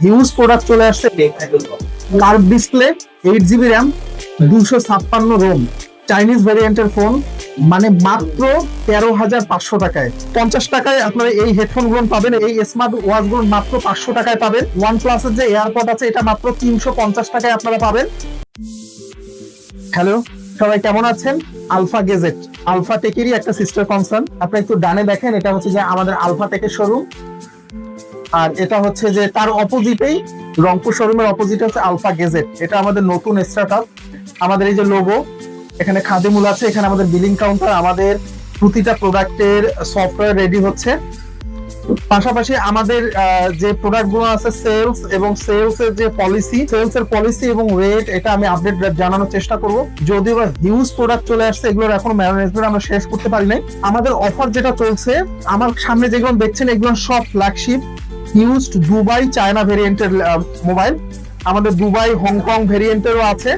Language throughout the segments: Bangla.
হিউজ প্রোডাক্ট চলে আসছে। Curve display, 8GB RAM, 256 ROM, Chinese ভ্যারিয়েন্টের ফোন, মানে মাত্র 13,500 টাকায়। 50 টাকায় আপনারা এই হেডফোন গুলো পাবেন, এই স্মার্ট ওয়াচ গুলো মাত্র 500 টাকায় পাবেন। ওয়ান প্লাসের যে এয়ারপড আছে এটা মাত্র 350 টাকায় আপনারা পাবেন। হ্যালো, সবাই কেমন আছেন? আলফা গেজেট, আলফা টেকেরই একটা সিস্টার কনসার্ন। আপনি একটু ডানে দেখেন, এটা হচ্ছে যে আমাদের আলফা টেকের শোরুম, আর এটা হচ্ছে যে তার অপোজিটেই রংপুর শোরুমের অপোজিটে হচ্ছে আলফা গেজেট। এটা আমাদের নতুন স্টার্টআপ। আমাদের এই যে লোগো, এখানে খাদিমুল আছে, এখানে আমাদের বিলিং কাউন্টার, আমাদের প্রতিটা প্রোডাক্টের সফটওয়্যার রেডি হচ্ছে। পাশাপাশি আমাদের যে প্রোডাক্ট গুলো আছে সেলস এবং সেলস এর যে পলিসি, সেলস এর পলিসি এবং রেট, এটা আমি আপডেট জানানোর চেষ্টা করব। যদিও হিউজ প্রোডাক্ট চলে আসছে, এগুলোর এখনো ম্যানেজমেন্ট আমরা শেষ করতে পারি নাই। আমাদের অফার যেটা চলছে, আমার সামনে যেগুলো দেখছেন এগুলো সব ফ্ল্যাগশিপ ইউজড দুবাই চায়না ভেরিয়েন্টের মোবাইল। আমাদের দুবাই হংকং ভেরিয়েন্টেরও আছে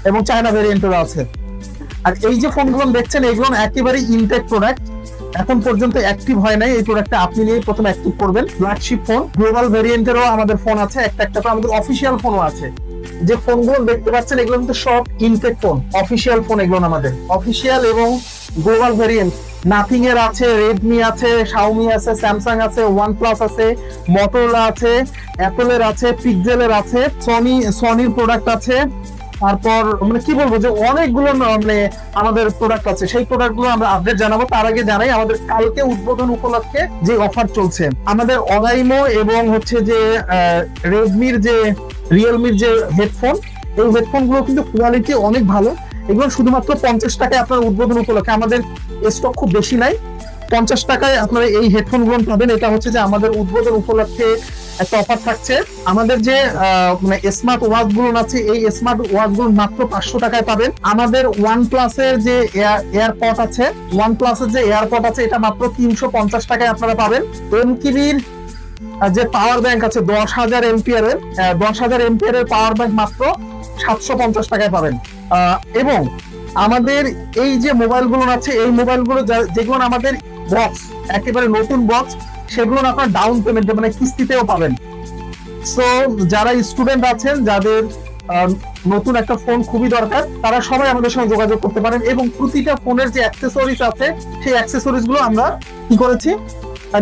এবং চায়না ভেরিয়েন্টেরও আছে। আর এই যে ফোনগুলো দেখছেন এগুলো একেবারে ইনটেক প্রোডাক্ট, এখন পর্যন্ত অ্যাক্টিভ হয় নাই। এই প্রোডাক্টটা আপনি নিয়ে প্রথম অ্যাক্টিভ করবেন। ফ্ল্যাগশিপ ফোন, গ্লোবাল ভেরিয়েন্টেরও আমাদের ফোন আছে, একটা তো আমাদের অফিসিয়াল ফোনও আছে। যে ফোনগুলো দেখতে পাচ্ছেন এগুলো কিন্তু সব ইনটেক ফোন, অফিসিয়াল ফোন এগুলো আমাদের অফিসিয়াল এবং গ্লোবাল ভেরিয়েন্ট। নাথিং এর আছে, রেডমি আছে, শাওমি আছে, স্যামসাং আছে, ওয়ানপ্লাস আছে, মটোরোলা আছে, অ্যাপলের আছে, পিক্সেলের আছে, সনির প্রোডাক্ট আছে। তারপর মানে কি বলবো যে অনেকগুলো মানে আমাদের প্রোডাক্ট আছে। সেই প্রোডাক্ট গুলো আমরা আপডেট জানাবো। তার আগে জানাই আমাদের কালকে উদ্বোধন উপলক্ষে যে অফার চলছে, আমাদের অগাইমো এবং হচ্ছে যে রেডমির যে রিয়েলমির যে হেডফোন, এই হেডফোন গুলো কিন্তু কোয়ালিটি অনেক ভালো। এগুলো শুধুমাত্র 50 টাকায় আপনার উদ্বোধন উপলক্ষে, আমাদের স্টক খুব বেশি নাই, 50 টাকায় আপনারা এই হেডফোন গুলো পাবেন। এটা হচ্ছে যে আমাদের উদ্বোধন উপলক্ষে একটা অফার থাকছে। আমাদের যে মানে স্মার্ট ওয়াচ গুলো আছে, এই স্মার্ট ওয়াচ গুলো মাত্র 500 টাকায় পাবেন। আমাদের ওয়ান প্লাসের যে এয়ারপড আছে, ওয়ান প্লাসের যে এয়ারপড আছে এটা মাত্র 350 টাকায় আপনারা পাবেন। এমকিবির যে পাওয়ার ব্যাংক আছে 10,000 এমপিয়ারের, 10,000 এমপিয়ারের পাওয়ার ব্যাংক মাত্র 750 টাকায় পাবেন। এবং আমাদের এই যে মোবাইলগুলো আছে, এই মোবাইলগুলো যেগুলো আমাদের বক্স, একেবারে নতুন বক্স, সেগুলো আপনার ডাউন পেমেন্টে মানে কিস্তিতেও পাবেন। সো যারা স্টুডেন্ট আছেন, যাদের নতুন একটা ফোন খুবই দরকার, তারা সবাই আমাদের সঙ্গে যোগাযোগ করতে পারেন। এবং প্রতিটা ফোনের যে অ্যাক্সেসরিজ আছে, সেই অ্যাক্সেসরিজ গুলো আমরা কি করেছি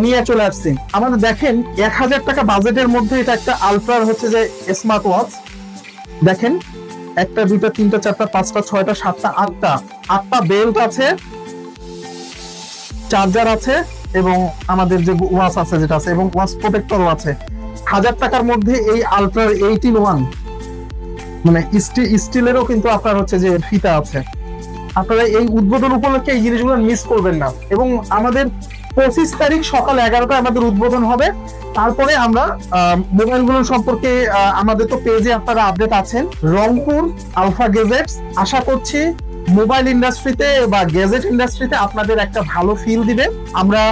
নিয়ে চলে আসছি। আমাদের দেখেন 1,000 টাকা বাজেটের মধ্যে এটা একটা আলট্রার হচ্ছে যে স্মার্ট ওয়াচ। দেখেন, 1, 2, 3, 4, 5, 6, 7, 8টা বেল্ট আছে, চার্জার আছে এবং আমাদের যে ওয়াচ আছে যেটা আছে, এবং ওয়াচ প্রোটেক্টরও আছে। 1,000 টাকার মধ্যে এই আলট্রার 18-1 মানে স্টিলেরও কিন্তু আপনার হচ্ছে যে ফিতা আছে। আপনারা এই উদ্বোধন উপলক্ষে এই জিনিসগুলো মিস করবেন না। এবং আমাদের 25 তারিখ সকাল 11টায় আমাদের উদ্বোধন হবে। তারপরে আমরা মোবাইলগুলো সম্পর্কে আমাদের তো পেজে আপনারা আপডেট আছেন, রংপুর আলফা গেজেটস। আশা করছি মোবাইল ইন্ডাস্ট্রিতে বা গেজেট ইন্ডাস্ট্রিতে আপনাদের একটা ভালো ফিল দিবে। আমরা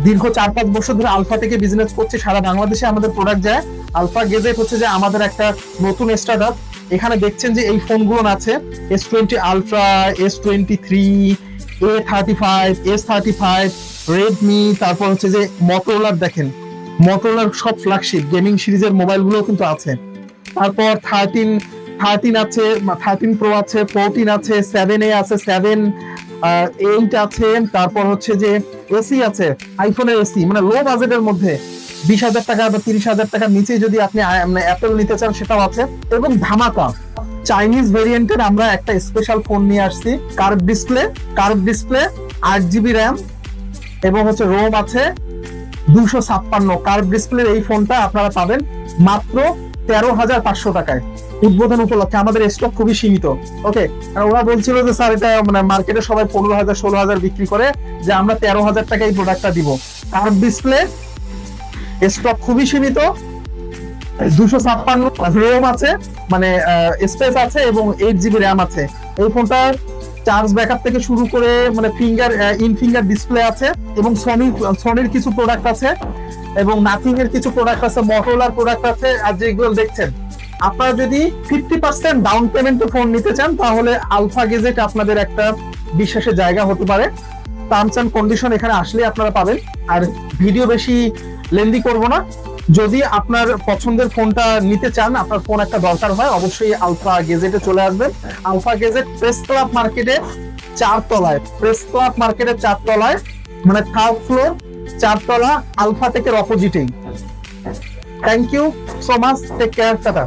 দীর্ঘ 4-5 বছর ধরে আলফা থেকে বিজনেস করছি, সারা বাংলাদেশে আমাদের প্রোডাক্ট যায়। আলফা গেজেট হচ্ছে যে আমাদের একটা নতুন স্টার্টআপ। এখানে দেখছেন যে এই ফোনগুলো আছে, S20 ultra, S23, A35, S35, Redmi, তারপর হচ্ছে যে মটোরোলার, দেখেন মটোরোলার সব ফ্ল্যাগশিপ গেমিং সিরিজের মোবাইলগুলো কিন্তু আছে। তারপর 13 আছে, 13 প্রো আছে, 14 আছে, 7A আছে, 7-8 আছে। তারপর হচ্ছে যে এসি আছে, আইফোনের এসি, মানে লো বাজেটের মধ্যে 20,000 টাকা বা 30,000 টাকার নিচে যদি আপনি অ্যাপেল নিতে চান সেটাও আছে। এবং ধামাকা চাইনিজ ভেরিয়েন্টের আমরা একটা স্পেশাল ফোন নিয়ে আসছি, কার্ভ ডিসপ্লে, 8GB র্যাম এবং হচ্ছে রোম আছে 256। কার্ভ ডিসপ্লের এই ফোনটা আপনারা পাবেন মাত্র 13,500 টাকায় উদ্বোধন উপলক্ষে। আমাদের স্টক খুবই সীমিত। ওকে, আর ওরা বলছিল যে স্যার এটা মানে মার্কেটে সবাই 15,000 16,000 বিক্রি করে, যে আমরা 13,000 টাকায় এই প্রোডাক্টটা দিব। কার্ভ ডিসপ্লে, স্টক খুবই সীমিত, 256 রোম আছে, মানে স্পেস আছে এবং 8GB র্যাম আছে। এই ফোনটার চার্জ ব্যাকআপ থেকে শুরু করে মানে ফিঙ্গার ডিসপ্লে আছে, এবং সনির কিছু প্রোডাক্ট আছে, এবং নাথিং এর কিছু প্রোডাক্ট আছে, মটোরোলার প্রোডাক্ট আছে। আর যেগুলো দেখছেন, আপনারা যদি 50% ডাউন পেমেন্টে ফোন নিতে চান, তাহলে আলফা গেজেট আপনাদের একটা বিশ্বাসের জায়গা হতে পারে। টার্মস এন্ড কন্ডিশন এখানে আসলে আপনারা পাবেন। আর ভিডিও বেশি লেন্দি করব না, যদি আপনার পছন্দের ফোনটা নিতে চান, আপনার ফোন একটা দরকার হয়, অবশ্যই আলফা গেজেটে চলে আসবেন। আলফা গেজেট প্রেস ক্লাব মার্কেটে 4 তলায়, প্রেস ক্লাব মার্কেটের 4 তলায়, মানে 3rd ফ্লোর, 4 তলা, আলফা টেকের অপোজিটেই। Thank you so much, take care, tata.